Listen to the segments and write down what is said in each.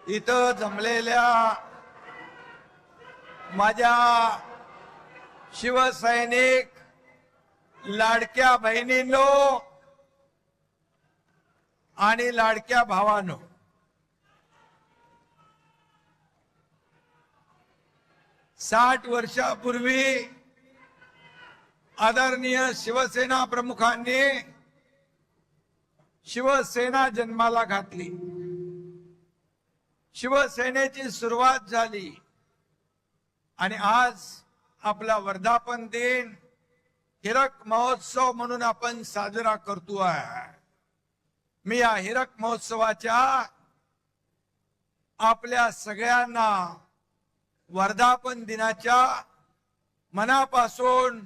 इथं जमलेल्या माझ्या शिवसैनिक लाडक्या बहिणींनो आणि लाडक्या भावांनो, साठ वर्षापूर्वी आदरणीय शिवसेना प्रमुखांनी शिवसेना जन्माला घातली. शिवसेनेची सुरुवात झाली आणि आज आपला वर्धापन दिन हिरक महोत्सव म्हणून आपण साजरा करतोय. मी या हिरक महोत्सवाच्या आपल्या सगळ्यांना वर्धापन दिनाच्या मनापासून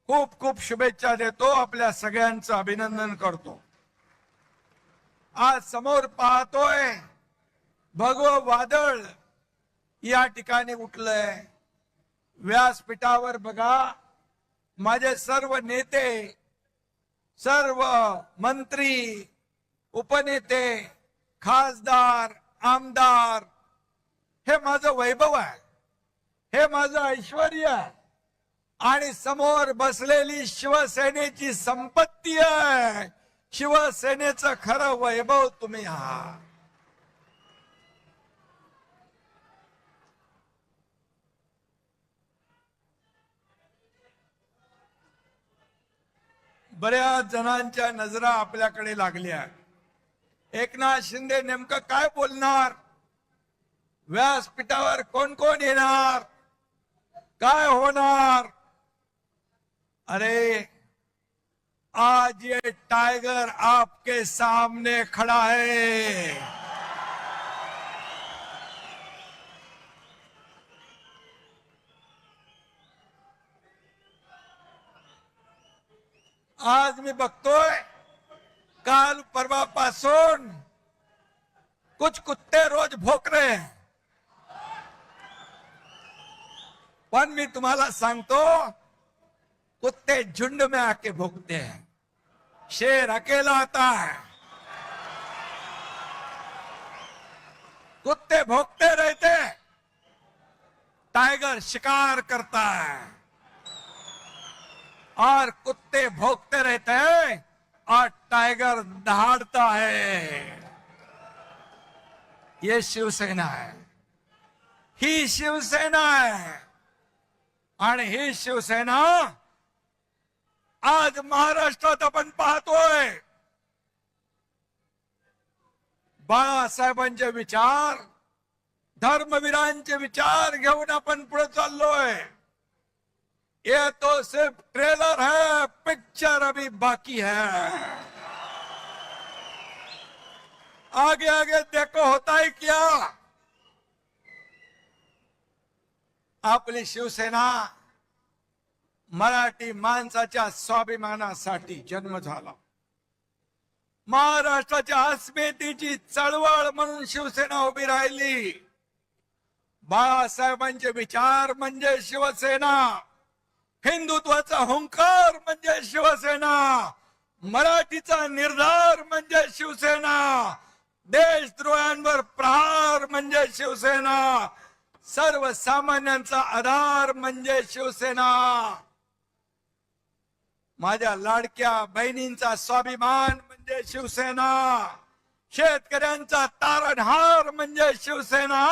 खूप खूप शुभेच्छा देतो. आपल्या सगळ्यांचं अभिनंदन करतो. आज समोर पाहतोय भगवं वादळ या ठिकाणी उठलंय. व्यासपीठावर बघा माझे सर्व नेते, सर्व मंत्री, उपनेते, खासदार, आमदार, हे माझं वैभव आहे, हे माझं ऐश्वर्य आहे आणि समोर बसलेली शिवसेनेची संपत्ती आहे. शिवसेनेचं खरं वैभव तुम्ही आहात. बऱ्याच जणांच्या नजरा आपल्याकडे लागल्या. एकनाथ शिंदे नेमकं काय बोलणार, व्यासपीठावर कोण कोण येणार, काय होणार. अरे आज ये टाइगर आपके सामने खड़ा है. आज मी बघतोय काल परवापासून कुछ कुत्ते रोज भोक रहे हैं, पण मी तुम्हाला सांगतो कुत्ते झुंड में आके भोगते हैं, शेर अकेला आता है. कुत्ते भोगते रहते, टाइगर शिकार करता है और कुत्ते भोगते रहते हैं और टाइगर दहाड़ता है. ये शिवसेना है, ही शिवसेना है आणि ही शिवसेना आज महाराष्ट्रात आपण पाहतोय. बाळासाहेबांचे विचार, धर्मवीरांचे विचार घेऊन आपण पुढे चाललोय. ये तो सिर्फ ट्रेलर है, पिक्चर अभी बाकी है. आगे आगे देखो होता है क्या. आपली शिवसेना मराठी माणसाच्या स्वाभिमानासाठी जन्म झाला. महाराष्ट्राच्या अस्मितेची चळवळ म्हणून शिवसेना उभी राहिली. बाळासाहेबांचे विचार म्हणजे शिवसेना, हिंदुत्वाचा हुंकार म्हणजे शिवसेना, मराठीचा निर्धार म्हणजे शिवसेना, देशद्रोहांवर प्रहार म्हणजे शिवसेना, सर्वसामान्यांचा आधार म्हणजे शिवसेना. माझ्या लाडक्या बहिणींचा स्वाभिमान म्हणजे शिवसेना, शेतकऱ्यांचा तारणहार म्हणजे शिवसेना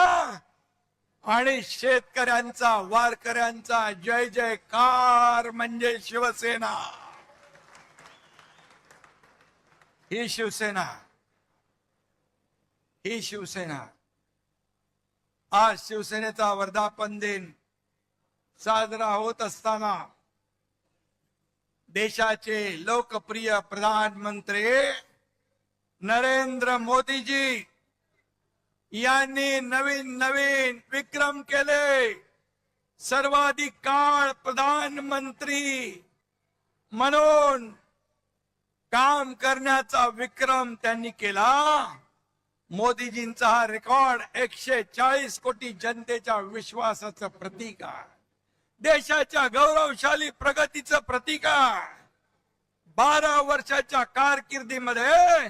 आणि शेतकऱ्यांचा, वारकऱ्यांचा जय जयकार म्हणजे शिवसेना. ही शिवसेना, ही शिवसेना. आज शिवसेनेचा वर्धापन दिन साजरा होत असताना देशाचे लोकप्रिय प्रधानमंत्री नरेंद्र मोदीजी यांनी नवीन नवीन विक्रम केले. सर्वाधिक काळ प्रधानमंत्री म्हणून काम करण्याचा विक्रम त्यांनी केला. मोदीजींचा हा रेकॉर्ड 140 कोटी जनतेच्या विश्वासाचं प्रतीक आहे, देशाच्या गौरवशाली प्रगतीचं प्रतीक आहे. 12 वर्षाच्या कारकिर्दीमध्ये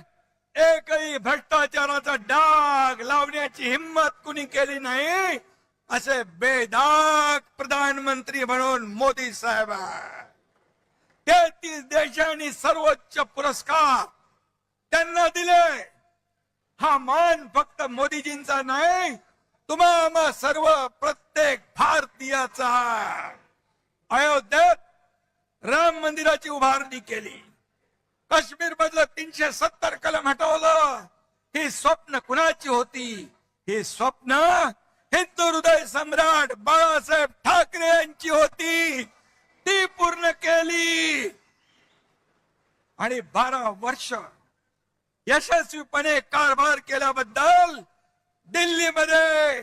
एकही भ्रष्टाचाराचा डाग लावण्याची हिम्मत कुणी केली नाही, असे बेदाग प्रधानमंत्री म्हणून मोदी साहेब आहे. 33 देशांनी सर्वोच्च पुरस्कार त्यांना दिले. हा मान फक्त मोदीजींचा नाही, तुम्हा सर्व प्रत्येक भारतीयाचा आहे. अयोध्येत राम मंदिराची उभारणी केली, काश्मीर मधलं 370 कलम हटवलं. ही स्वप्न कुणाची होती? ही स्वप्न हिंदू हृदय सम्राट बाळासाहेब ठाकरे यांची होती. ती पूर्ण केली आणि 12 वर्ष यशस्वीपणे कारभार केल्याबद्दल दिल्लीमध्ये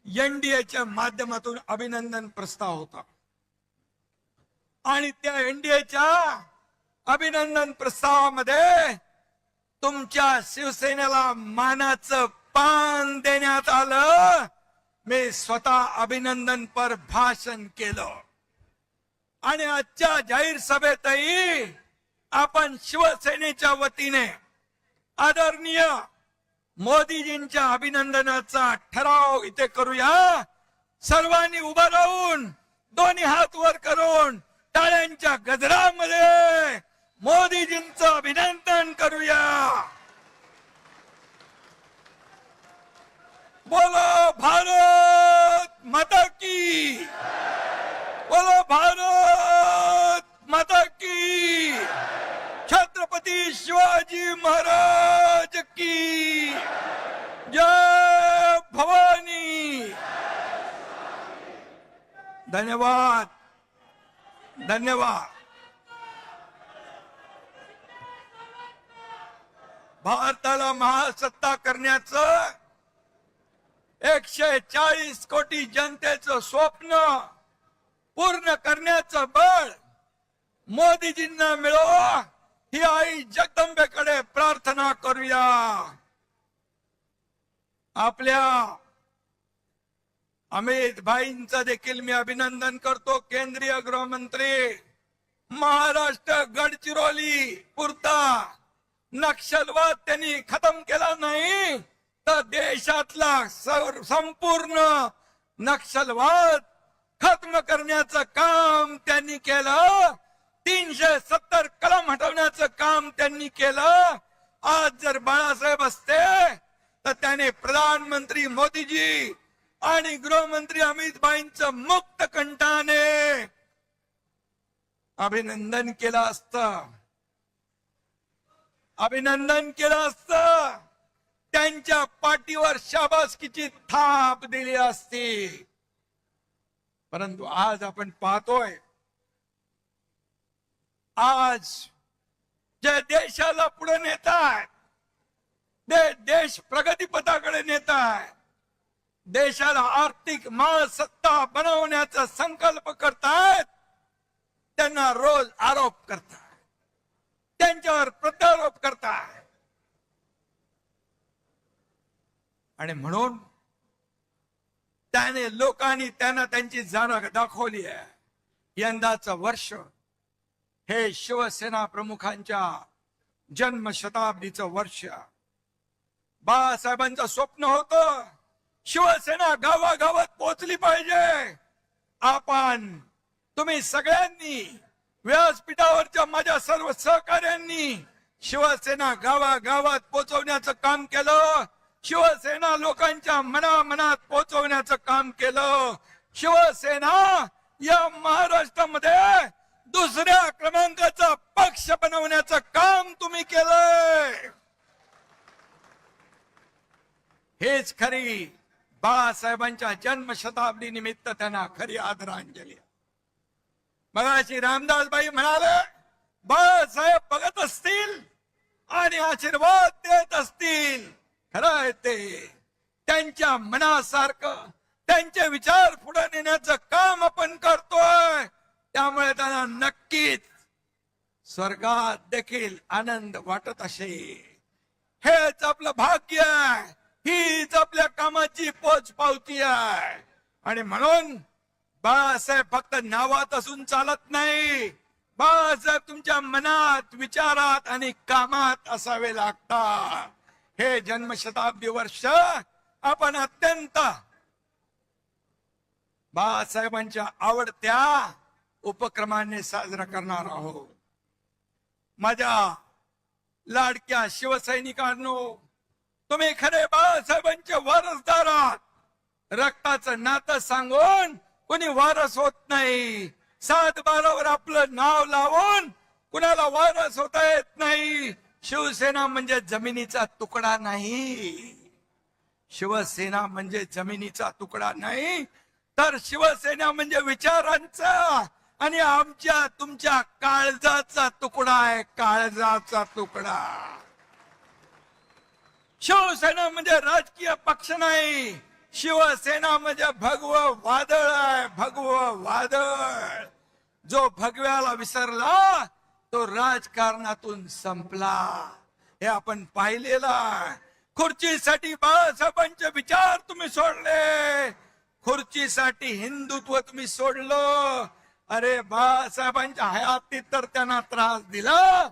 एनडीएच्या माध्यमातून अभिनंदन प्रस्ताव होता आणि त्या एनडीएच्या अभिनंदन प्रस्तावामध्ये तुमच्या शिवसेनेला मानाचं पान देण्यात आलं. मी स्वतः अभिनंदनपर भाषण केलं आणि आजच्या जाहीर सभेतही आपण शिवसेनेच्या वतीने आदरणीय मोदीजींच्या अभिनंदनाचा ठराव इथे करूया. सर्वांनी उभं राहून दोन्ही हात वर करून टाळ्यांच्या गजरामध्ये मोदीजींचं अभिनंदन करूया. बोलो भारत माता की, बोलो भारत माता की, छत्रपती शिवाजी महाराज की जय भवानी. धन्यवाद धन्यवाद. भारताला महासत्ता करण्याचं 140 कोटी जनतेचं स्वप्न पूर्ण करण्याचं बळ मोदीजींना मिळो, ही आई जगदंबेकडे प्रार्थना करूया. आपल्या अमित भाईंचं देखील मी अभिनंदन करतो. केंद्रीय गृहमंत्री, महाराष्ट्र गडचिरोली पुरता नक्षलवाद त्यांनी खतम केला नाही तर देशातला संपूर्ण नक्षलवाद खत्म करण्याचं काम त्यांनी केलं. 370 कलम हटवण्याचं काम त्यांनी केलं. आज जर बाळासाहेब असते तर त्याने प्रधानमंत्री मोदीजी आणि गृहमंत्री अमित भाईंचं मुक्त कंठाने अभिनंदन केलं असतं, अभिनंदन केलं असतं. त्यांच्या पाठीवर शाबासकीची थाप दिली असती. परंतु आज आपण पाहतोय, आज जे देशाला पुढे नेतायत, देश प्रगतीपथाकडे नेतायत, देशाला आर्थिक महासत्ता बनवण्याचा संकल्प करतायत, त्यांना रोज आरोप करतायत, त्यांच्यावर प्रत्यारोप करतायत. आणि म्हणून त्याने लोकांनी त्यांना त्यांची जाण दाखवली आहे. यंदाचं वर्ष हे शिवसेना प्रमुखांच्या जन्मशताब्दीचं वर्ष. बाळासाहेबांचं स्वप्न होतं शिवसेना गावागावात पोहोचली पाहिजे. आपण तुम्ही सगळ्यांनी व्यासपीठावरच्या माझ्या सर्व सहकाऱ्यांनी शिवसेना गावागावात पोहोचवण्याचं काम केलं. शिवसेना लोकांच्या मनामनात पोहोचवण्याचं काम केलं. शिवसेना या महाराष्ट्रामध्ये दुसऱ्या क्रमांकाचा पक्ष बनवण्याचं काम तुम्ही केलंय. हेच खरी बाळासाहेबांच्या जन्मशताब्दी निमित्त त्यांना खरी आदरांजली. मगाशी रामदासबाई म्हणाले, बाळासाहेब बघत असतील आणि आशीर्वाद देत असतील. खरं आहे ते. त्यांच्या मनासारखं त्यांचे विचार पुढे नेण्याचं काम आपण करतोय. त्यामुळे त्यांना नक्कीच स्वर्गात देखील आनंद वाटत असेल. हेच आपलं भाग्य आहे, हीच आपल्या कामाची पोचपावती आहे. आणि म्हणून बाळासाहेब फक्त नावात असून चालत नाही. बाळासाहेब तुमच्या मनात, विचारात आणि कामात असावे लागतात. हे जन्मशताब्दी वर्ष आपण अत्यंत बाळासाहेबांच्या आवडत्या उपक्रमाने साजरा करणार आहोत. माझ्या लाडक्या शिवसैनिकांनो, तुम्ही खरे बाळासाहेबांचे वारसदार आहात. रक्ताचं नातं सांगून कोणी वारस होत नाही. 7-12 आपलं नाव लावून कुणाला वारस होता येत नाही. शिवसेना म्हणजे जमिनीचा तुकडा नाही. शिवसेना म्हणजे जमिनीचा तुकडा नाही, तर शिवसेना म्हणजे विचारांचा आणि आमच्या तुमच्या काळजाचा तुकडा आहे. काळजाचा तुकडा. शिवसेना म्हणजे राजकीय पक्ष नाही. शिवसेना म्हणजे भगव वादळ आहे. भगव वादळ. जो भगव्याला विसरला तो राजकारणातून संपला. हे आपण पाहिलेलं आहे. खुर्चीसाठी बाळासाहेबांचे विचार तुम्ही सोडले. खुर्चीसाठी हिंदुत्व तुम्ही सोडलं. अरे बाळासाहेबांच्या हयातीत तर त्यांना त्रास दिला,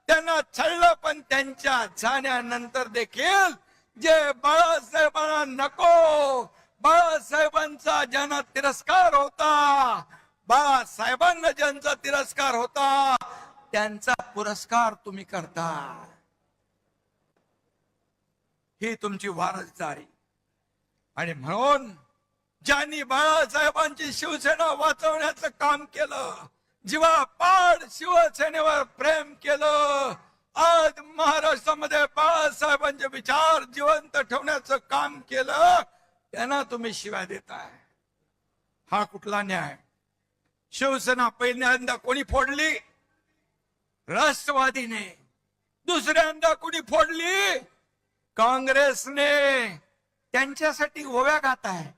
त्यांना छळलं, पण त्यांच्या जाण्यानंतर देखील जे बाळासाहेबांना नको, बाळासाहेबांचा ज्यांना तिरस्कार होता, बाळासाहेबांना ज्यांचा तिरस्कार होता, त्यांचा पुरस्कार तुम्ही करता. ही तुमची वारसदारी. आणि म्हणून ज्यांनी बाळासाहेबांची शिवसेना वाचवण्याचं काम केलं, जीवापाड शिवसेनेवर प्रेम केलं, आज महाराष्ट्रामध्ये बाळासाहेबांचे विचार जिवंत ठेवण्याचं काम केलं, त्यांना तुम्ही शिव्या देताय. हा कुठला न्याय? शिवसेना पहिल्यांदा कोणी फोडली? राष्ट्रवादीने. दुसऱ्यांदा कोणी फोडली? काँग्रेसने. त्यांच्यासाठी ओव्या गात आहे.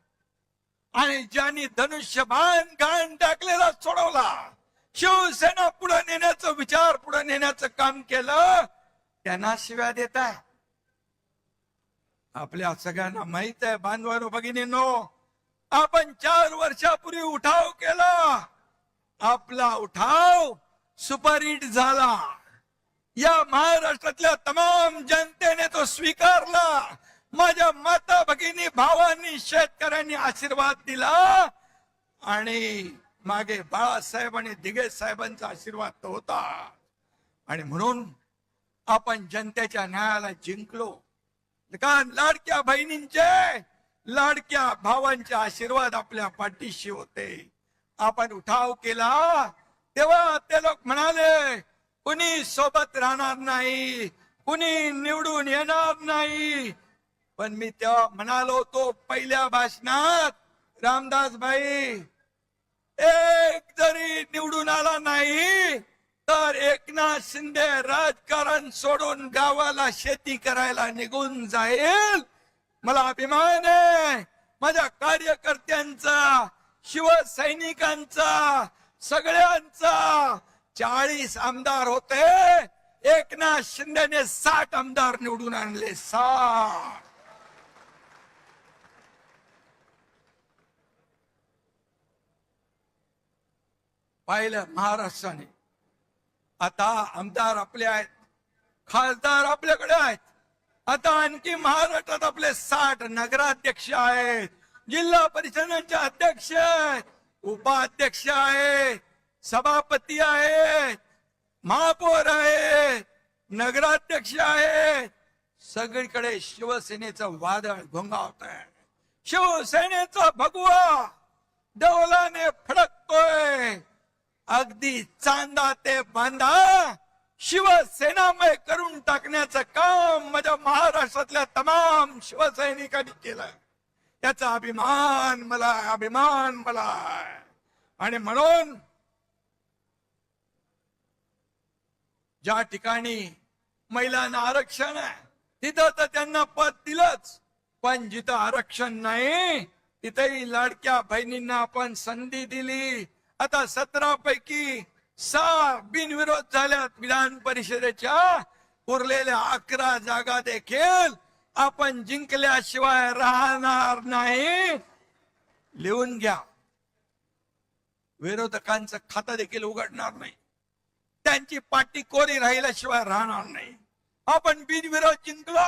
आणि ज्यांनी धनुष्यबाण घाण टाकलेला सोडवला, शिवसेना पुढे नेण्याचं विचार पुढे नेण्याचं काम केलं, त्यांना शिव्या देत आहे. आपल्या सगळ्यांना माहित आहे बांधवांनो, भगिनींनो, आपण 4 वर्षापूर्वी उठाव केला. आपला उठाव सुपरहिट झाला. या महाराष्ट्रातल्या तमाम जनतेने तो स्वीकारला. माझ्या माता भगिनी भावांनी शेतकऱ्यांनी आशीर्वाद दिला. आणि मागे बाळासाहेब आणि दिघे साहेबांचा आशीर्वाद तो होता. आणि म्हणून आपण जनतेच्या न्यायाला जिंकलो. कारण लाडक्या बहिणींचे, लाडक्या भावांचे आशीर्वाद आपल्या पाठीशी होते. आपण उठाव केला तेव्हा ते लोक म्हणाले कुणी सोबत राहणार नाही, कुणी निवडून येणार नाही. पण मी तेव्हा म्हणालो होतो पहिल्या भाषणात, रामदास भाई, एक जरी निवडून आला नाही तर एकनाथ शिंदे राजकारण सोडून गावाला शेती करायला निघून जाईल. मला अभिमान आहे माझ्या कार्यकर्त्यांचा, शिवसैनिकांचा, सगळ्यांचा. 40 आमदार होते, एकनाथ शिंदेने 60 आमदार निवडून आणले. 60. पाहिलं महाराष्ट्राने. आता आमदार आपले आहेत, खासदार आपल्याकडे आहेत. आता आणखी महाराष्ट्रात आपले 60 नगराध्यक्ष आहेत, जिल्हा परिषदांचे अध्यक्ष आहेत, उपाध्यक्ष आहेत, सभापती आहेत, महापौर आहेत, नगराध्यक्ष आहेत. सगळीकडे शिवसेनेचं वादळ घोंगावत आहे. शिवसेनेचा भगवा डौलाने फडकतोय. अगदी चांदा ते बांधा शिवसेनामय करून टाकण्याचं काम माझ्या महाराष्ट्रातल्या तमाम शिवसैनिकांनी केलं. याचा अभिमान मला, अभिमान मला. आणि म्हणून ज्या ठिकाणी महिलांना आरक्षण आहे तिथं तर त्यांना पद दिलंच, पण जिथं आरक्षण नाही तिथेही लाडक्या बहिणींना आपण संधी दिली. आता 17 पैकी 6 बिनविरोध झाल्यात विधान परिषदेच्या. उरलेल्या 11 जागा देखील आपण जिंकल्याशिवाय राहणार नाही. लिहून घ्या, विरोधकांचं खातं देखील उघडणार नाही. त्यांची पाठी कोरी राहिल्याशिवाय राहणार नाही. आपण बिनविरोध जिंकलो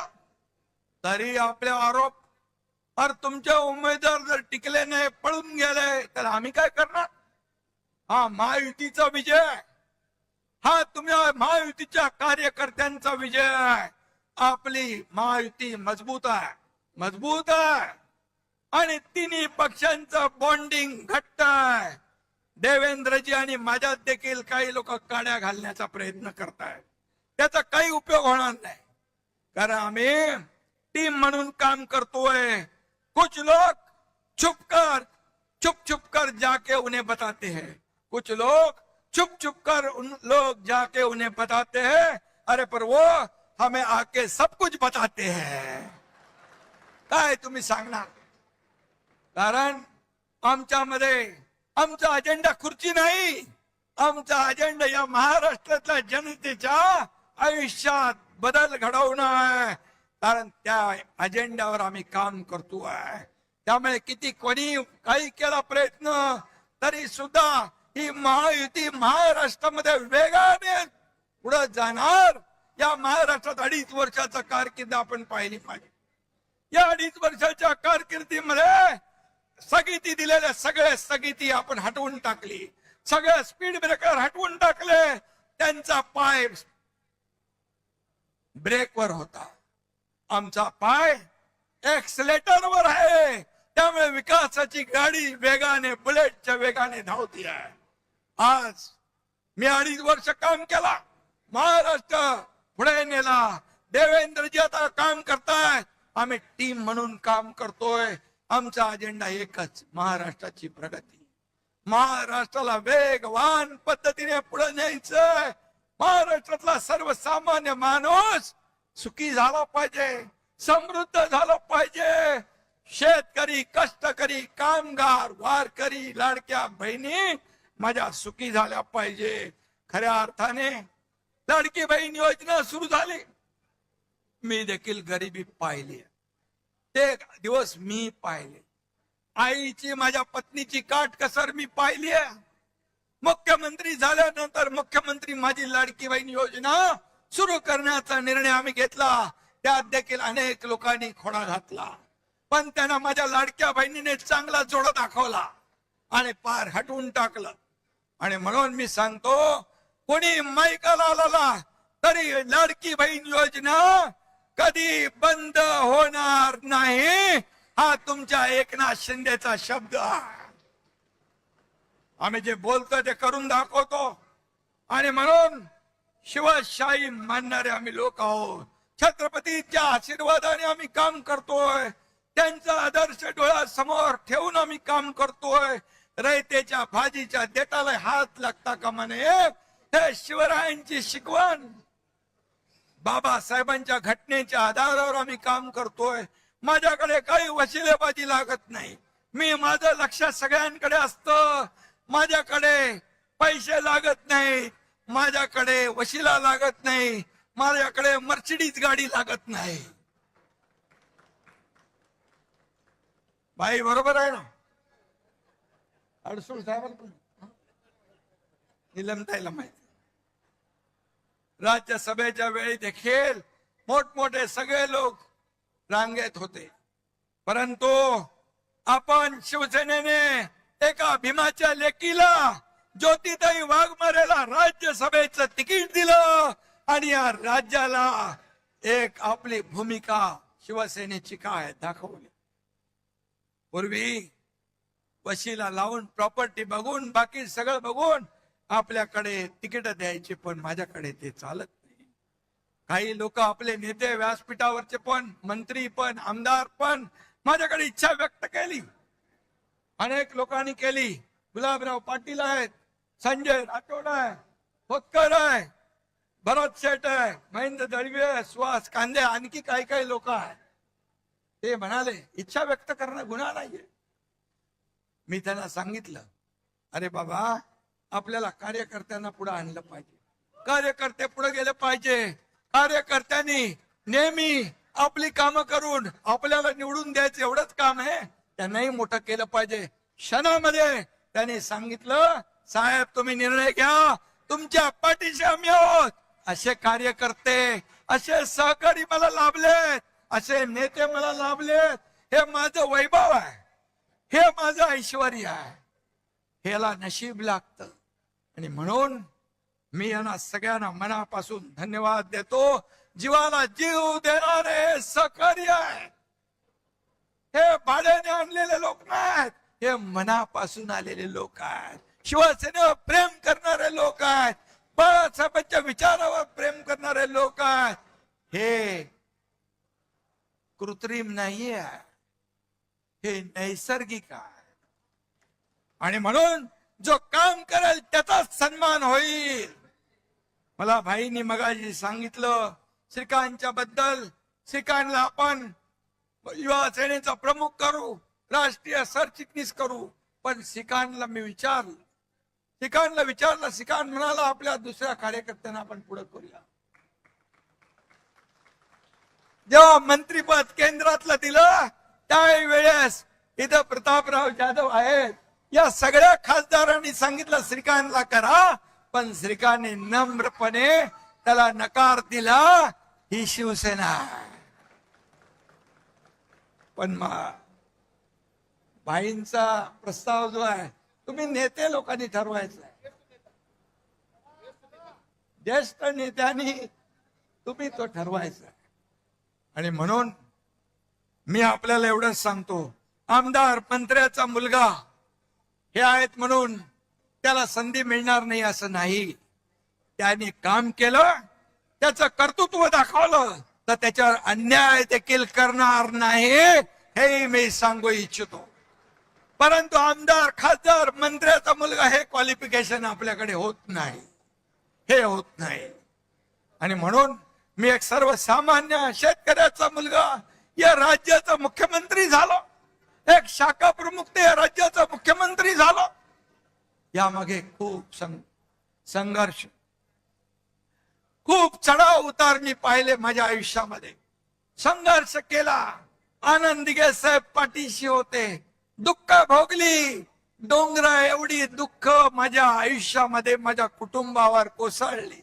तरी आपले आरोप, अरे तुमचे उमेदवार जर टिकले नाही, पळून गेले, तर आम्ही काय करणार? हा महायुतीचा विजय, हा तुम्ही महायुतीच्या कार्यकर्त्यांचा विजय आहे. आपली महायुती मजबूत आहे, मजबूत आहे आणि तिन्ही पक्षांचं बॉन्डिंग घट्ट आहे. देवेंद्रजी आणि माझ्यात देखील काही लोक काड्या घालण्याचा प्रयत्न करतायत, त्याचा काही उपयोग होणार नाही. कारण आम्ही टीम म्हणून काम करतोय. कुछ लोग छुप कर जाके उन्हें बताते हैं, कुछ लोग छुप कर उन लोग जाके उन्हें बताते हैं, अरे पर वो हमें आके सब कुछ बताते हैं. काय तुम्ही सांगणार? कारण आमच्यामध्ये आमचा अजेंडा खुर्ची नाही, आमचा अजेंडा या महाराष्ट्रातल्या जनतेच्या आयुष्यात बदल घडवणं आहे. कारण त्या अजेंड्यावर आम्ही काम करतोय. त्यामुळे किती कोणी काही केला प्रयत्न तरी सुद्धा ही महायुती महाराष्ट्रामध्ये वेगाने पुढे जाणार. या महाराष्ट्रात 2.5 वर्षाचा कारकीर्द आपण पाहिली पाहिजे. या 2.5 वर्षाच्या कारकिर्दीमध्ये स्थगिती दिलेल्या सगळ्या स्थगिती आपण हटवून टाकली, सगळ्या स्पीड ब्रेकर हटवून टाकले. त्यांचा पाय ब्रेकवर होता, आमचा पाय एक्सलेटरवर आहे. त्यामुळे विकासाची गाडी वेगाने, बुलेटच्या वेगाने धावती आहे. आज मी 2.5 वर्ष काम केला, महाराष्ट्र पुढे नेला. देवेंद्रजी आता काम करतायत, आम्ही टीम म्हणून काम करतोय. आमचा अजेंडा एकच, महाराष्ट्राची प्रगती. महाराष्ट्राला वेगवान पद्धतीने पुढे न्यायचंय. महाराष्ट्रातला सर्वसामान्य माणूस सुखी झाला पाहिजे, समृद्ध झाला पाहिजे. शेतकरी, कष्टकरी, कामगार, वारकरी, लाडक्या बहिणी माझ्या सुखी झाल्या पाहिजे. खऱ्या अर्थाने लाडकी बहीण योजना सुरू झाली, मी देखील गरिबी पाहिली, ते दिवस मी पाहिले. आईची, माझ्या पत्नीची काटकसर मी पाहिली आहे. मुख्यमंत्री झाल्यानंतर मुख्यमंत्री माझी लाडकी बहीण योजना सुरू करण्याचा निर्णय आम्ही घेतला. त्यात देखील अनेक लोकांनी खोडा घातला, पण त्यांना माझ्या लाडक्या बहिणीने चांगला जोडा दाखवला आणि पार हटवून टाकलं. आणि म्हणून मी सांगतो, कोणी मैकाला आला तरी लाडकी बहीण योजना कधी बंद होणार नाही, हा तुमच्या एकनाथ शिंदेचा शब्द आहे. आम्ही जे बोलतो ते करून दाखवतो. आणि म्हणून शिवशाही मानणारे आम्ही लोक आहोत. छत्रपतीच्या आशीर्वादाने आम्ही काम करतोय, त्यांचा आदर्श डोळ्यासमोर ठेवून आम्ही काम करतोय. रयतेच्या भाजीच्या देठाला हात लागता कामा नये, हे शिवरायांची शिकवण. बाबासाहेबांच्या घटनेच्या आधारावर आम्ही काम करतोय. माझ्याकडे काही वशिलेबाजी लागत नाही. मी माझं लक्ष सगळ्यांकडे असतं. माझ्याकडे पैसे लागत नाही, माझ्याकडे वशिला लागत नाही, माझ्याकडे मर्सिडीज गाडी लागत नाही. बाई बरोबर आहे ना? अडसूळ साहेबांना निलमताईला माहिती. राज्यसभेच्या वेळी देखील मोठमोठे सगळे लोक रांगेत होते, परंतु आपण शिवसेनेने एका भीमाच्या लेकीला, ज्योतिताई वाघमारेला राज्यसभेचं तिकीट दिलं आणि या राज्याला एक आपली भूमिका शिवसेनेची काय दाखवली. पूर्वी वशिला लावून, प्रॉपर्टी बघून, बाकी सगळं बघून आपल्याकडे तिकीट द्यायची, पण माझ्याकडे ते चालत नाही. काही लोक, आपले नेते, व्यासपीठावरचे पण, मंत्री पण, आमदार पण माझ्याकडे इच्छा व्यक्त केली, अनेक लोकांनी केली. गुलाबराव पाटील आहेत, संजय राठोड आहे, खोतकर आहे, भरत शेठ आहे, महेंद्र दळवे, सुहास कांदे, आणखी काही काही लोक आहेत. ते म्हणाले इच्छा व्यक्त करणं गुन्हा नाहीये. मी त्यांना सांगितलं, अरे बाबा, आपल्याला कार्यकर्त्यांना पुढे आणलं पाहिजे, कार्यकर्ते पुढे गेले पाहिजे. कार्यकर्त्यांनी नेहमी आपली कामं करून आपल्याला निवडून द्यायचं एवढंच काम आहे, त्यांनाही मोठं केलं पाहिजे. क्षणामध्ये त्यांनी सांगितलं, साहेब तुम्ही निर्णय घ्या, तुमच्या पाठीशी आम्ही आहोत. असे कार्यकर्ते, असे सहकारी मला लाभलेत, असे नेते मला लाभलेत. हे माझं वैभव आहे, हे माझं ऐश्वर्य आहे. ह्याला नशीब लागतं. आणि म्हणून मी यांना सगळ्यांना मनापासून धन्यवाद देतो. जीवाला जीव देणारे सहकारी आहे. हे भाड्याने आणलेले लोक नाहीत, हे मनापासून आलेले लोक आहेत. शिवसेनेवर प्रेम करणारे लोक आहेत, बाळासाहेबांच्या विचारावर प्रेम करणारे लोक आहेत. हे कृत्रिम नाहीये, हे नैसर्गिक आहे. आणि म्हणून जो काम करेल त्याचाच सन्मान होईल. मला भाईंनी मगाशी सांगितलं श्रीकांतच्या बद्दल. श्रीकांतला आपण युवा सेनेचा प्रमुख करू, राष्ट्रीय सरचिटणीस करू. पण श्रीकांतला मी विचारलं, श्रीकांत म्हणाला आपल्या दुसऱ्या कार्यकर्त्यांना आपण पुढे करूया. जेव्हा मंत्रीपद केंद्रातलं दिलं त्यावेळेस इथं प्रतापराव जाधव आहेत, या सगळ्या खासदारांनी सांगितलं श्रीकांतला करा. पण श्रीकांतने नम्रपणे त्याला नकार दिला. ही शिवसेना. पण भाईंचा प्रस्ताव जो आहे तुम्ही नेते लोकांनी ठरवायचा आहे. ज्येष्ठ नेत्यांनी तुम्ही तो ठरवायचा आहे. आणि म्हणून मी आपल्याला एवढंच सांगतो, आमदार मंत्र्याचा मुलगा हे आहेत म्हणून त्याला संधी मिळणार नाही असं नाही. त्याने काम केलं, त्याचं कर्तृत्व दाखवलं तर त्याच्यावर अन्याय देखील करणार नाही, हे मी सांगू इच्छितो. परंतु आमदार, खासदार, मंत्र्याचा मुलगा हे क्वालिफिकेशन आपल्याकडे होत नाही, हे होत नाही. आणि म्हणून मी एक सर्वसामान्य शेतकऱ्याचा मुलगा या राज्याचा मुख्यमंत्री झालो, एक शाखा प्रमुख ते या राज्याचा मुख्यमंत्री झालो. यामागे खूप संघर्ष, खूप चढाव उतार मी पाहिले माझ्या आयुष्यामध्ये. संघर्ष केला. आनंद दिघे साहेब पाठीशी होते. दुःख भोगली. डोंगरा एवढी दुःख माझ्या आयुष्यामध्ये माझ्या कुटुंबावर कोसळली.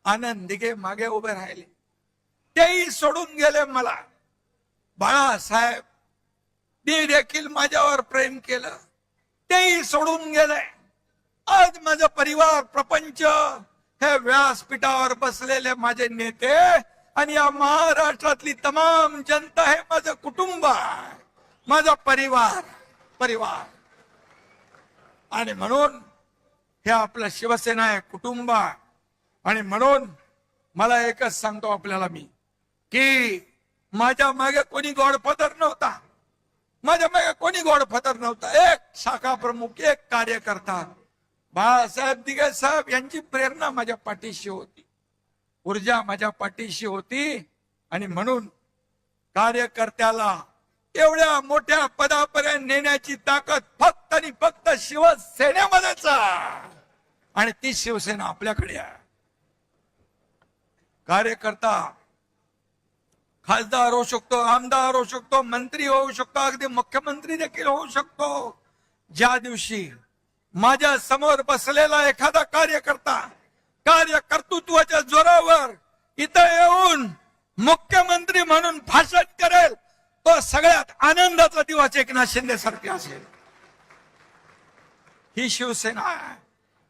आनंद दिघे मागे उभे राहिले, तेही सोडून गेले मला. बाळासाहेब देखील माझ्यावर प्रेम केलं, तेही सोडून गेले. आज माझा परिवार, प्रपंच, हे व्यासपीठावर बसलेले माझे नेते आणि या महाराष्ट्रातली तमाम जनता हे माझं कुटुंब आहे, माझा परिवार. आणि म्हणून हे आपलं शिवसेना आहे, कुटुंब आहे. आणि म्हणून मला एकच सांगतो आपल्याला मी, की माझ्या मागे कोणी गॉडफादर नव्हता, माझ्या मागे कोणी गॉडफादर नव्हता. एक शाखा प्रमुख, एक कार्यकर्ता, बाळासाहेब दिघे साहेब यांची प्रेरणा माझ्या पाठीशी होती, ऊर्जा माझ्या पाठीशी होती. आणि म्हणून कार्यकर्त्याला एवढ्या मोठ्या पदापर्यंत नेण्याची ताकद फक्त आणि फक्त शिवसेनेमध्येच आहे. आणि ती शिवसेना आपल्याकडे आहे. कार्यकर्ता खासदार होऊ शकतो, आमदार होऊ शकतो, मंत्री होऊ शकतो, अगदी मुख्यमंत्री देखील होऊ शकतो. ज्या दिवशी माझ्या समोर बसलेला एखादा कार्यकर्ता कार्यकर्तृत्वाच्या जोरावर इथं येऊन मुख्यमंत्री म्हणून भाषण करेल, तो सगळ्यात आनंदाचा दिवस एकनाथ शिंदे सारखे असेल. ही शिवसेना आहे,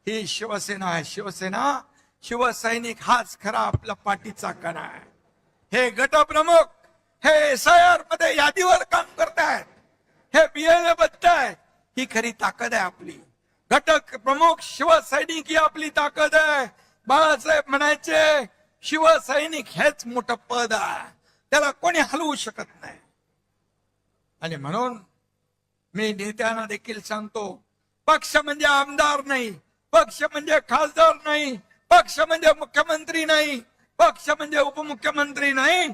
ही शिवसेना आहे. शिवसेना, शिवसैनिक हाच खरा आपला पाठीचा कणा आहे. हे गटप्रमुख, हे SIR मध्ये यादीवर काम करतायत, हे BLA बघतायत, ही खरी ताकद आहे आपली. घटक प्रमुख शिवसैनिक ही आपली ताकद आहे. बाळासाहेब म्हणायचे शिवसैनिक हेच मोठं पद आहे, त्याला कोणी हलवू शकत नाही. आणि म्हणून मी नेत्यांना देखील सांगतो, पक्ष म्हणजे आमदार नाही, पक्ष म्हणजे खासदार नाही, पक्ष म्हणजे मुख्यमंत्री नाही, पक्ष म्हणजे उपमुख्यमंत्री नाही,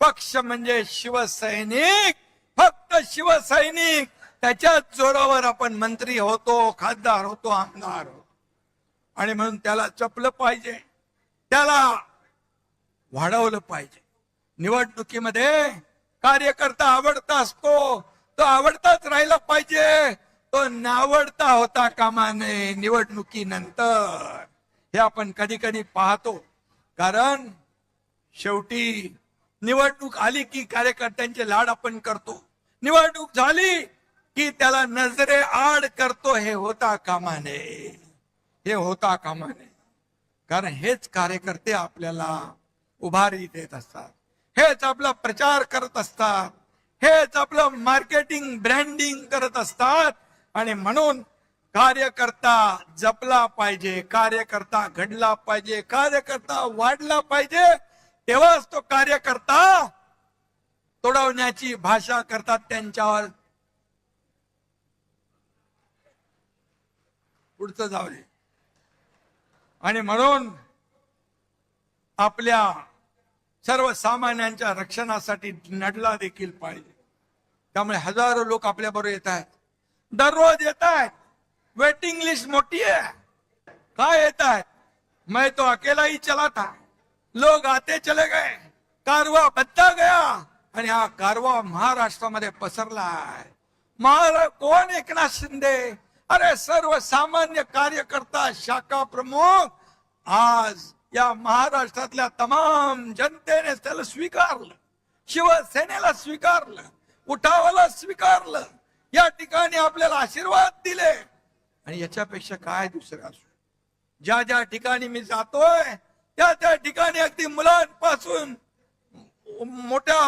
पक्ष म्हणजे शिवसैनिक, फक्त शिवसैनिक. त्याच्याच जोरावर आपण मंत्री होतो, खासदार होतो, आमदार होतो. आणि म्हणून त्याला जपलं पाहिजे, त्याला वाढवलं पाहिजे. निवडणुकीमध्ये कार्यकर्ता आवडता असतो, तो आवडताच राहिला पाहिजे. तो नावडता होता कामा नये निवडणुकीनंतर. हे आपण कधी कधी पाहतो. कारण शेवटी निवडणूक आली की कार्यकर्त्यांचे लाड आपण करतो, निवडणूक झाली की त्याला नजरे आड करतो. हे होता कामा नये, हे होता कामा नये. कारण हेच कार्यकर्ते आपल्याला उभारी देत असतात, हेच आपला प्रचार करत असतात, हेच आपलं मार्केटिंग ब्रँडिंग करत असतात. आणि म्हणून कार्यकर्ता जपला पाहिजे, कार्यकर्ता घडला पाहिजे, कार्यकर्ता वाढला पाहिजे. तेव्हाच तो कार्यकर्ता तोडवण्याची भाषा करतात त्यांच्यावर. पुढचं जाऊ दे. आणि म्हणून आपल्या सर्वसामान्यांच्या रक्षणासाठी लढला देखील पाहिजे. त्यामुळे हजारो लोक आपल्या बरोबर येत आहेत, दररोज येत आहेत. वेटिंग लिस्ट मोठी है. काय येत आहेत? मैं तो अकेला ही चला था, लोग आते चले गए, कारवा बदला गया. आणि हा कारवा महाराष्ट्रामध्ये पसरला आहे. कोण एकनाथ शिंदे? अरे सर्वसामान्य कार्यकर्ता, शाखा प्रमुख. आज या महाराष्ट्रातल्या तमाम जनतेने त्याला स्वीकारलं, शिवसेनेला स्वीकारलं, उठावाला स्वीकारलं, या ठिकाणी आपल्याला आशीर्वाद दिले. आणि याच्यापेक्षा काय दुसरं असू? ज्या ज्या ठिकाणी मी जातोय त्या त्या ठिकाणी अगदी मुलांपासून मोठ्या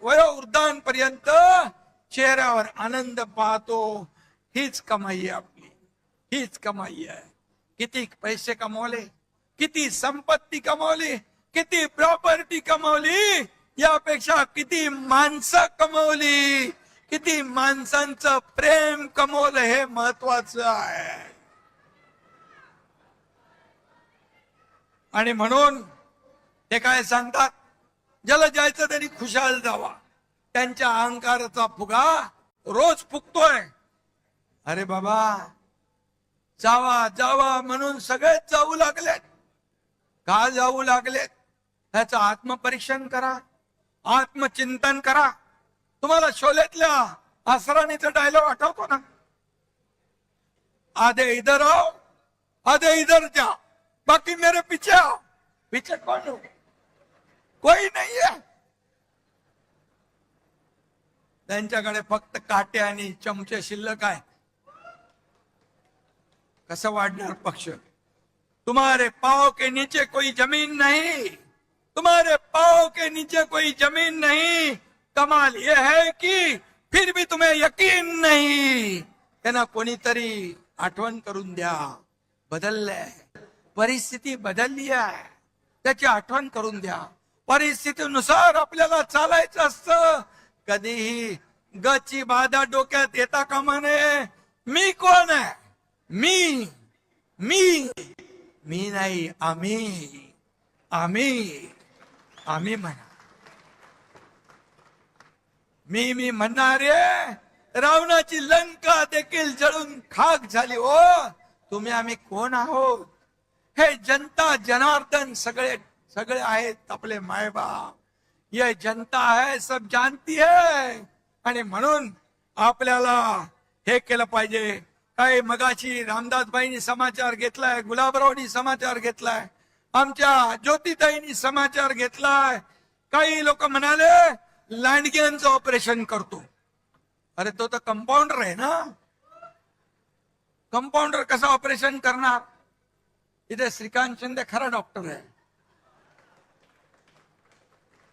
वयोवृद्धांपर्यंत चेहऱ्यावर आनंद पाहतो. हीच कमाई आहे आपली, हीच कमाई आहे. किती पैसे कमवले, किती संपत्ती कमवली, किती प्रॉपर्टी कमवली, यापेक्षा किती माणसं कमवली, किती माणसांचं प्रेम कमवलं हे महत्वाचं आहे. आणि म्हणून ते काय सांगतात, ज्याला जायचं त्यांनी खुशाल जावा. त्यांच्या अहंकाराचा फुगा रोज फुगतोय. अरे बाबा, जावा जावा म्हणून सगळेच जाऊ लागलेत. का जाऊ लागलेत? त्याचं आत्मपरीक्षण करा, आत्मचिंतन करा. तुम्हाला शोलेतल्या असराणीचा डायलॉग आठवतो ना? आधे इधर आओ, आधे इधर जाओ, बाकी मेरे पीछे आओ. पीछे कौन हो? कोई नहीं है. त्यांच्याकडे फक्त काटे आणि चमचे शिल्लक आहे. कसं वाढणार पक्ष? तुम्हारे पाव के नीचे कोई जमीन नहीं, तुम्हारे पाव के नीचे कोई जमीन नहीं. कमाल यह है कि फिर भी तुम्हें यकीन नहीं. त्यांना कोणीतरी आठवण करून द्या. बदललंय, परिस्थिती बदलली आहे, त्याची आठवण करून द्या. परिस्थितीनुसार आपल्याला चालायचं असतं. कधीही गची बाधा डोक्यात येता कामा नये. मी कोण आहे? मी मी मी नाही, आम्ही आम्ही आम्ही म्हणा. मी म्हणणारे रावणाची लंका देखील जळून खाक झाली. हो, तुम्ही आम्ही कोण आहोत? हे जनता जनार्दन सगळे सगळे आहेत आपले मायबाप. ये जनता है, सब जानती है. आणि म्हणून आपल्याला हे केलं पाहिजे. काही मगाशी रामदासबाईंनी समाचार घेतलाय, गुलाबरावनी समाचार घेतलाय, आमच्या ज्योतिताईंनी समाचार घेतलाय. काही लोक म्हणाले लांडग्यांचं ऑपरेशन करतो. अरे तो तर कंपाऊंडर आहे ना, कंपाऊंडर कसं ऑपरेशन करणार? इथे श्रीकांत शिंदे खरा डॉक्टर आहे,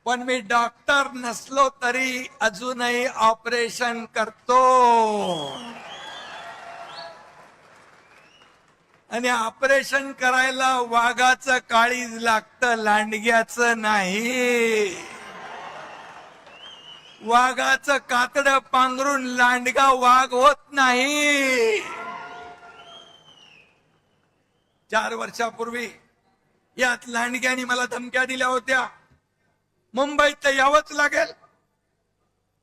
पण मी डॉक्टर नसलो तरी अजूनही ऑपरेशन करतो. आणि ऑपरेशन करायला वाघाचं काळीज लागतं, लांडग्याचं नाही. वाघाचं कातड पांघरून लांडगा वाघ होत नाही. 4 वर्षापूर्वी यात लांडग्यानी मला धमक्या दिल्या होत्या. मुंबईत तर यावंच लागेल,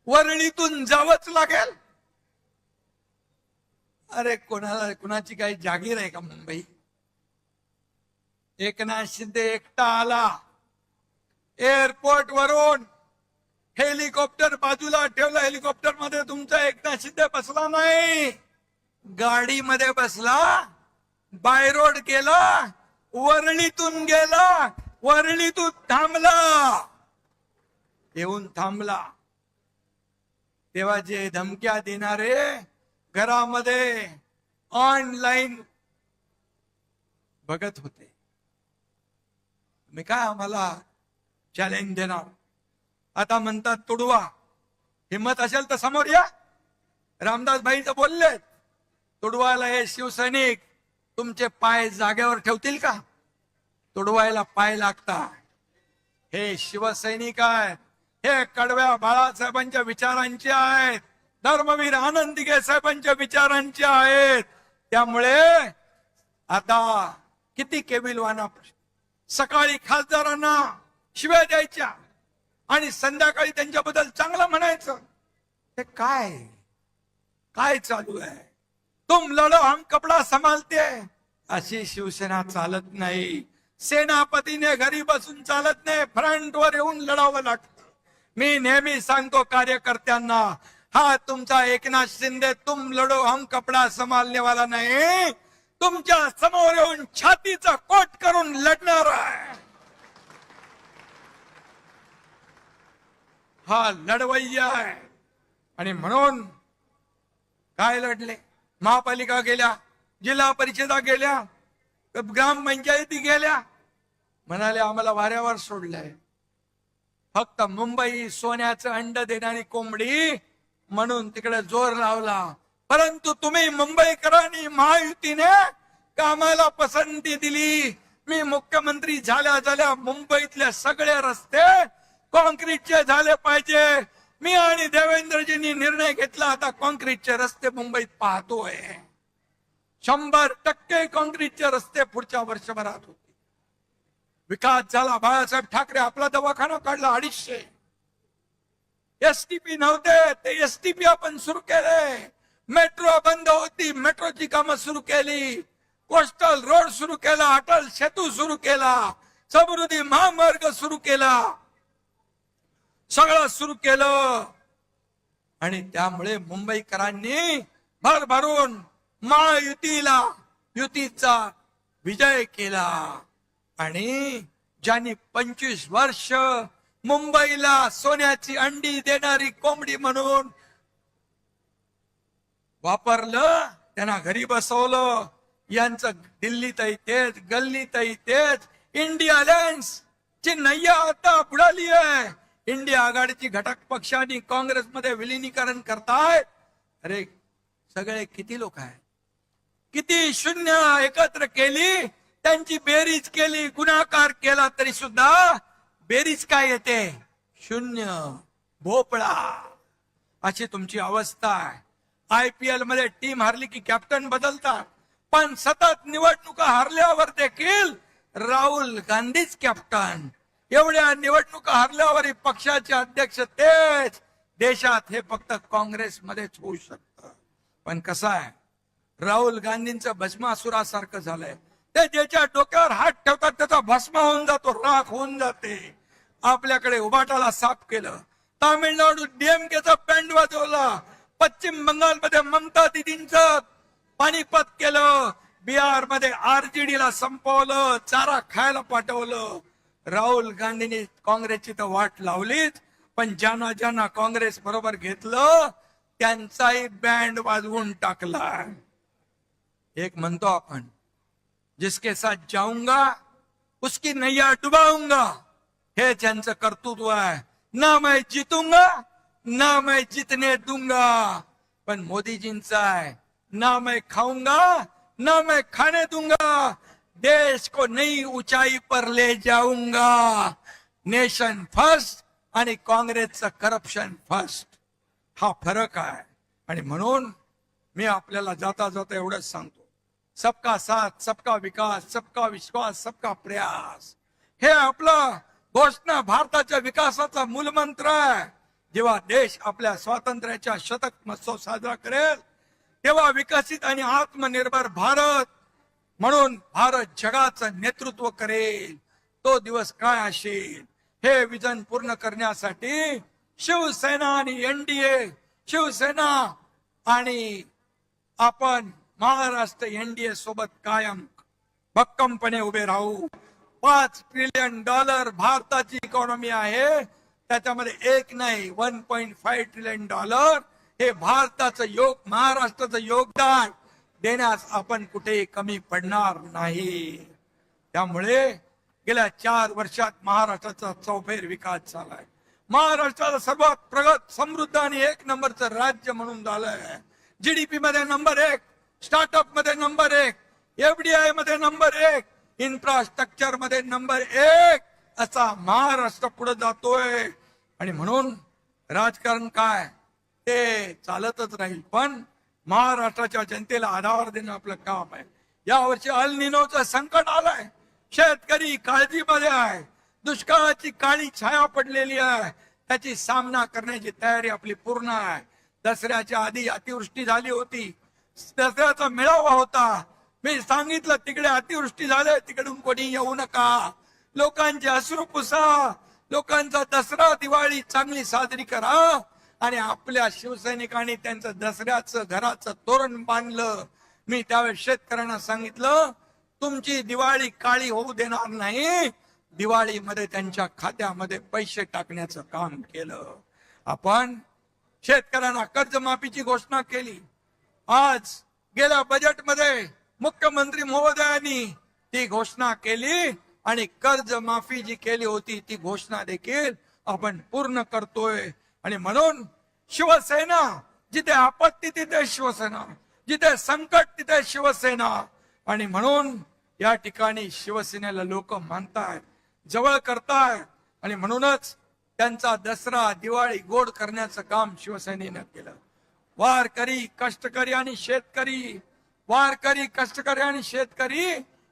वरळीतून जावंच लागेल. अरे कोणाची काही जागीर आहे का मुंबई? एकनाथ शिंदे एकटा आला, एअरपोर्ट वरून हेलिकॉप्टर बाजूला ठेवलं, हेलिकॉप्टर मध्ये तुमचा एकनाथ शिंदे बसला नाही. गाडीमध्ये बसला, बाय रोड गेला, वरळीतून गेला, वरळीतून थांबला, येऊन थांबला. तेव्हा जे धमक्या देणारे घरामध्ये ऑनलाईन बघत होते. मी काय आम्हाला चॅलेंज देणार? आता म्हणतात तुडवा, हिम्मत असेल तर समोर या. रामदास भाईच बोलले, तुडवायला हे शिवसैनिक तुमचे पाय जागेवर ठेवतील का? तुडवायला पाय लागतात. हे शिवसैनिक आहेत, हे कडव्या बाळासाहेबांच्या विचारांचे आहेत, धर्मवीर आनंद दिघे साहेबांच्या विचारांचे आहेत. त्यामुळे आता किती केविलवाना, सकाळी खासदारांना शिव्या द्यायच्या आणि संध्याकाळी त्यांच्याबद्दल चांगलं म्हणायचं. हे काय काय चालू आहे? तुम लढो हम कपडा संभालते, अशी शिवसेना चालत नाही. सेनापतीने घरी बसून चालत नाही, फ्रंटवर येऊन लढावं लागतं. मी नेहमी सांगतो कार्यकर्त्यांना, हा तुमचा एकनाथ शिंदे तुम लढो हम कपडा संभालने वाला नाही, तुमच्या समोर येऊन छातीचा कोट करून लढणार आहे. हा लढवय्या आहे. आणि म्हणून काय लढले? महापालिका गेल्या, जिल्हा परिषदा गेल्या, ग्रामपंचायती गेल्या, म्हणाले आम्हाला वाऱ्यावर सोडलंय. फक्त मुंबई सोन्याचं अंड देणारी कोंबडी म्हणून तिकडे जोर लावला. परंतु तुम्ही मुंबईकरांनी महायुतीने कामाला पसंती दिली. मी मुख्यमंत्री झाल्या मुंबईतले सगळे रस्ते कॉन्क्रीटचे झाले पाहिजे. मी आणि देवेंद्रजींनी निर्णय घेतला, आता कॉन्क्रीटचे रस्ते मुंबईत पाहतोय. 100% कॉन्क्रीटचे रस्ते पुढच्या वर्षभरात होते. विकास झाला. बाळासाहेब ठाकरे आपला दवाखाना काढला 250. एसटीपी नव्हते, ते एसटीपी आपण सुरू केले. मेट्रो बंद होती, मेट्रोची कामं सुरू केली. कोस्टल रोड सुरू केला, अटल सेतू सुरू केला, समृद्धी महामार्ग सुरू केला, सगळं सुरू केलं. आणि त्यामुळे मुंबईकरांनी भरभरून महायुतीला, युतीचा विजय केला. आणि ज्यांनी 25 वर्ष मुंबईला सोन्याची अंडी देणारी कोंबडी म्हणून वापरलं, त्यांना घरी बसवलं. यांचं दिल्लीतही तेच, गल्लीतही तेच. इंडिया अलायन्स ची नय्या आता बुडाली आहे. इंडिया आघाडीची घटक पक्षांनी काँग्रेसमध्ये विलिनीकरण करतायत. अरे सगळे किती लोक आहेत, किती शून्य एकत्र केली, त्यांची बेरीज केली, गुणाकार केला तरी सुद्धा बेरीज काय येते? शून्य, भोपळा. अशी तुमची अवस्था आहे. IPL मध्ये टीम हारली की कॅप्टन बदलतात, पण सतत निवडणुका हारल्यावर देखील राहुल गांधीच कॅप्टन. एवढ्या निवडणुका हारल्यावर पक्षाचे अध्यक्ष तेच. देशात हे फक्त काँग्रेसमध्येच होऊ शकतं. पण कसं आहे, राहुल गांधींचं भस्मासुरासारखं झालंय. ते ज्याच्या डोक्यावर हात ठेवतात त्याचा भस्म होऊन जातो, राख होऊन जाते. आपल्याकडे उबाटाला साफ केलं, तामिळनाडू DMKचा बँड वाजवला, पश्चिम बंगालमध्ये ममता दिदींचं पाणीपत केलं, बिहार मध्ये RJD ला संपवलं, चारा खायला पाठवलं. राहुल गांधींनी काँग्रेसची तर वाट लावलीच, पण ज्यांना ज्यांना काँग्रेस बरोबर घेतलं त्यांचाही बँड वाजवून टाकला. एक म्हणतो आपण, जिसके साथ जाऊंगा उसकी नैया डुबाऊंगा, हे त्यांचं कर्तृत्व आहे. ना मैं जीतूंगा ना मैं जीतने दूंगा. पण मोदीजींचा आहे, ना मैं खाऊंगा ना मैं खाने दूंगा, देश को नई ऊंचाई पर ले जाऊंगा. नेशन फर्स्ट आणि काँग्रेसचं करप्शन फर्स्ट, हा फरक आहे. आणि म्हणून मी आपल्याला जाता जाता एवढंच सांगतो, सबका साथ, सबका विकास, सबका विश्वास, सबका प्रयास, हे आपलं घोषणा भारताच्या विकासाचा मूलमंत्र आहे. जेव्हा देश आपल्या स्वातंत्र्याच्या शतक महोत्सव साजरा करेल तेव्हा विकसित आणि आत्मनिर्भर भारत म्हणून भारत जगाचं नेतृत्व करेल. तो दिवस काय असेल हे विजन पूर्ण करण्यासाठी शिवसेना आणि NDA, शिवसेना आणि आपण महाराष्ट्र एनडीए सोबत कायम भक्कमपणे उभे राहू. $5 ट्रिलियन भारताची इकॉनॉमी आहे, त्याच्यामध्ये एक नाही $1.5 ट्रिलियन हे भारताचं महाराष्ट्राचं योगदान देण्यास आपण कुठेही कमी पडणार नाही. त्यामुळे गेल्या 4 वर्षात महाराष्ट्राचा चौफेर विकास झालाय. महाराष्ट्राला सर्वात प्रगत, समृद्ध आणि 1 नंबरचं राज्य म्हणून झालंय. जीडीपी मध्ये नंबर 1, स्टार्टअप मध्ये नंबर 1, एफडीआय मध्ये नंबर 1, इन्फ्रास्ट्रक्चर मध्ये नंबर 1 असा महाराष्ट्र पुढे जातोय. आणि म्हणून राजकारण काय ते चालतच राहील, पण महाराष्ट्राच्या जनतेला आधार देणं आपलं काम आहे. यावर्षी अल निनोचं संकट आलंय, शेतकरी काळजीमध्ये आहे, दुष्काळाची काळी छाया पडलेली आहे, त्याची सामना करण्याची तयारी आपली पूर्ण आहे. दसऱ्याच्या आधी अतिवृष्टी झाली होती, दसऱ्याचा मेळावा होता, मी सांगितलं तिकडे अतिवृष्टी झाले, तिकडून कोणी येऊ नका, लोकांचे अश्रू पुसा, लोकांचा दसरा दिवाळी चांगली साजरी करा. आणि आपल्या शिवसैनिकांनी त्यांचं दसऱ्याचं घराचं तोरण बांधलं. मी त्यावेळेस शेतकऱ्यांना सांगितलं तुमची दिवाळी काळी होऊ देणार नाही, दिवाळीमध्ये त्यांच्या खात्यामध्ये पैसे टाकण्याचं काम केलं. आपण शेतकऱ्यांना कर्जमाफीची घोषणा केली. आज गेल्या बजेटमध्ये मुख्यमंत्री महोदयांनी ती घोषणा केली आणि कर्जमाफी जी केली होती ती घोषणा देखील आपण पूर्ण करतोय. आणि म्हणून शिवसेना, जिथे आपत्ती तिथे शिवसेना, जिथे संकट तिथे शिवसेना. आणि म्हणून या ठिकाणी शिवसेनेला लोक मानतायत, जवळ करतायत. आणि म्हणूनच त्यांचा दसरा दिवाळी गोड करण्याचं काम शिवसेनेनं केलं. वारकरी, कष्टकरी आणि शेतकरी, वारकरी, कष्टकरी आणि शेतकरी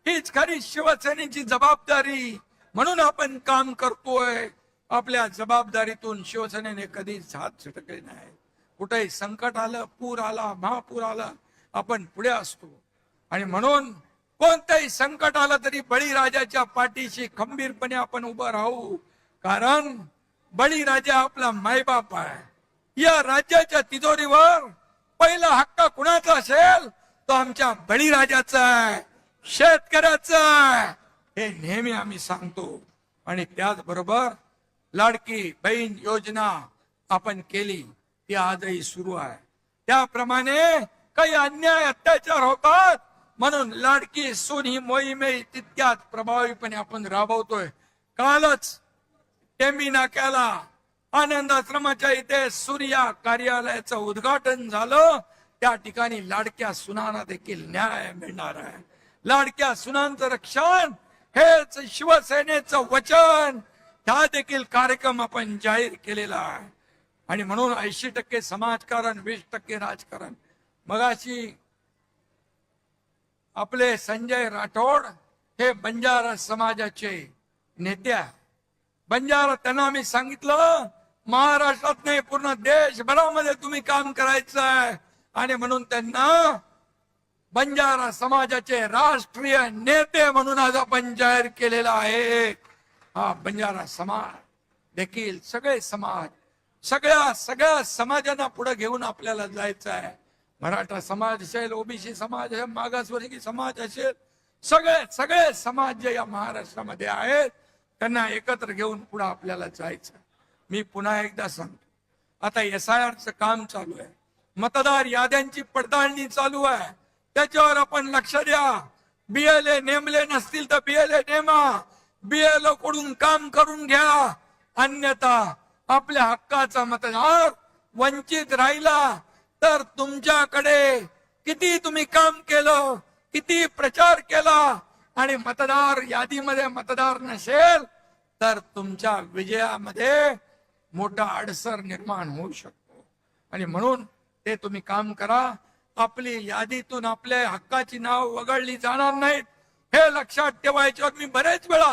हीच खरी शिवसेनेची जबाबदारी. म्हणून आपण काम करतोय. आपल्या जबाबदारीतून शिवसेनेने कधीच हात झटकले नाही. कुठेही संकट आलं, पूर आला, महापूर आला, आपण पुढे असतो. आणि म्हणून कोणतंही संकट आलं तरी बळीराजाच्या पाठीशी खंबीरपणे आपण उभं राहू. कारण बळीराजा आपला मायबाप आहे. या राज्याच्या तिजोरीवर पहिला हक्क कुणाचा असेल तो आमच्या बळीराजाचा आहे, शेतकऱ्याचा आहे, हे नेहमी आम्ही सांगतो. आणि त्याचबरोबर लाडकी बहीण योजना आपण केली, ती आजही सुरू आहे. त्याप्रमाणे काही अन्याय अत्याचार होतात म्हणून लाडकी सून ही मोहीमही तितक्याच प्रभावीपणे आपण राबवतोय. कालच टेंबी नाक्याला आनंद आश्रमाच्या इथे सूर्या कार्यालयाचं उद्घाटन झालं. त्या ठिकाणी लाडक्या सुनांना देखील न्याय मिळणार आहे. लाडक्या सुनांचं रक्षण हेच शिवसेनेचं वचन. हा देखील कार्यक्रम आपण जाहीर केलेला आहे. आणि म्हणून 80% समाजकारण, 20% राजकारण. मगाशी आपले संजय राठोड हे बंजारा समाजाचे नेते आहे. बंजारा, त्यांना मी सांगितलं महाराष्ट्रात नाही पूर्ण देशभरामध्ये तुम्ही काम करायचं आहे. आणि म्हणून त्यांना बंजारा समाजाचे राष्ट्रीय नेते म्हणून आज आपण जाहीर केलेला आहे. हा बंजारा समाज देखील सगळे समाज, सगळ्या समाजांना पुढे घेऊन आपल्याला जायचं आहे. मराठा समाज असेल, ओबीसी समाज असेल, मागासवर्गीय समाज असेल, सगळे समाज जे या महाराष्ट्रामध्ये आहेत त्यांना एकत्र घेऊन पुढे आपल्याला जायचं. मी पुन्हा एकदा सांगतो, आता SIRचं काम चालू आहे, मतदार याद्यांची पडताळणी चालू आहे. त्याच्यावर आपण लक्ष द्या. BLA नेमले नसतील तर BLA नेमा, BLO कडून काम करून घ्या. अन्यथा आपल्या हक्काचा मतदार वंचित राहिला तर तुमच्याकडे किती तुम्ही काम केलं, किती प्रचार केला आणि मतदार यादीमध्ये मतदार नसेल तर तुमच्या विजयामध्ये मोठा अडसर निर्माण होऊ शकतो. आणि म्हणून ते तुम्ही काम करा. आपली यादीतून आपल्या हक्काची नाव वगळली जाणार नाहीत हे लक्षात ठेवायचं. मी बरेच वेळा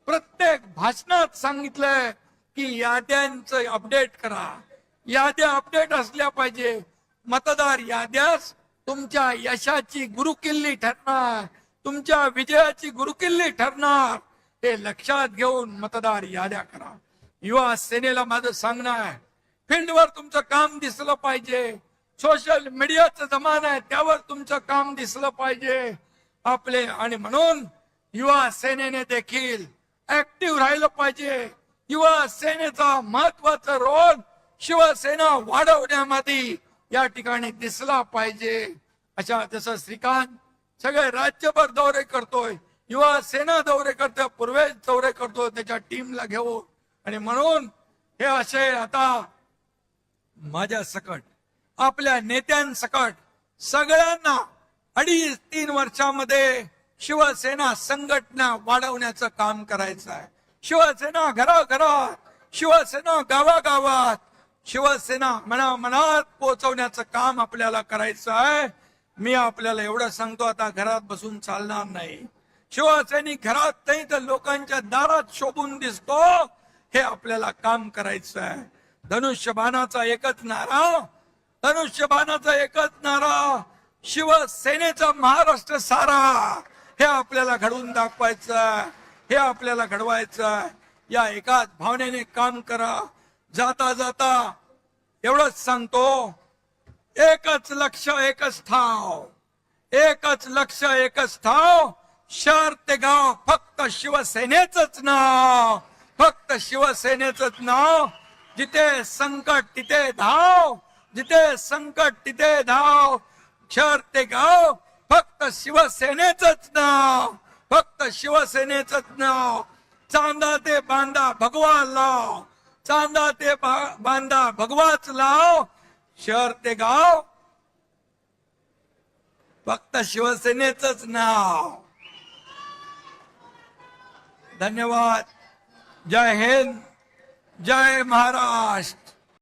प्रत्येक भाषणात सांगितलंय की याद्यांचं अपडेट करा. याद्या अपडेट असल्या पाहिजे. मतदार याद्यास तुमच्या यशाची गुरुकिल्ली ठरणार, तुमच्या विजयाची गुरुकिल्ली ठरणार. हे लक्षात घेऊन मतदार याद्या करा. युवा सेनेला माझं सांगणं आहे, फील्डवर तुमचं काम दिसलं पाहिजे. सोशल मीडियाचा जमाना आहे, त्यावर तुमचं काम दिसलं पाहिजे आपले. आणि म्हणून युवा सेनेने देखील ऍक्टिव्ह राहिलं पाहिजे. युवा सेनेचा महत्वाचा रोल शिवसेना वाढवण्यामध्ये या ठिकाणी दिसला पाहिजे. अशा जसं श्रीकांत सगळे राज्यभर दौरे करतोय, युवा सेना दौरे करतोय, पूर्वेश दौरे करतोय त्याच्या टीमला घेऊन. आणि म्हणून हे असे आता माझ्या सकट आपल्या नेत्यांसकट सगळ्यांना 2.5-3 वर्षामध्ये शिवसेना संघटना वाढवण्याचं काम करायचं आहे. शिवसेना घराघरात, शिवसेना गावागावात, शिवसेना मनामनात पोहोचवण्याचं काम आपल्याला करायचं आहे. मी आपल्याला एवढं सांगतो, आता घरात बसून चालणार नाही. शिवसैनिक घरात नाही तर लोकांच्या दारात शोभून दिसतो, हे आपल्याला काम करायचं आहे. धनुष्यबाणाचा एकच नारा, धनुष्यबाणाचा एकच नारा, शिवसेनेचा महाराष्ट्र सारा, हे आपल्याला घडवून दाखवायचं, हे आपल्याला घडवायचं. या एकाच भावनेने काम करा. जाता जाता एवढंच सांगतो, एकच लक्ष एकच ठाव, एकच लक्ष एकच ठाव, शहर ते गाव फक्त शिवसेनेचंच नाव, फक्त शिवसेनेचंच नाव. जिथे संकट तिथे धाव, जिथे संकट तिथे धाव, शहर ते गाव फक्त शिवसेनेचंच नाव, फक्त शिवसेनेचंच नाव. चांदा ते बांधा भगवा लाव, चांदा ते बांधा भगवाच लाव, शहर ते गाव फक्त शिवसेनेचंच नाव. धन्यवाद. जय हिंद, जय महाराष्ट्र.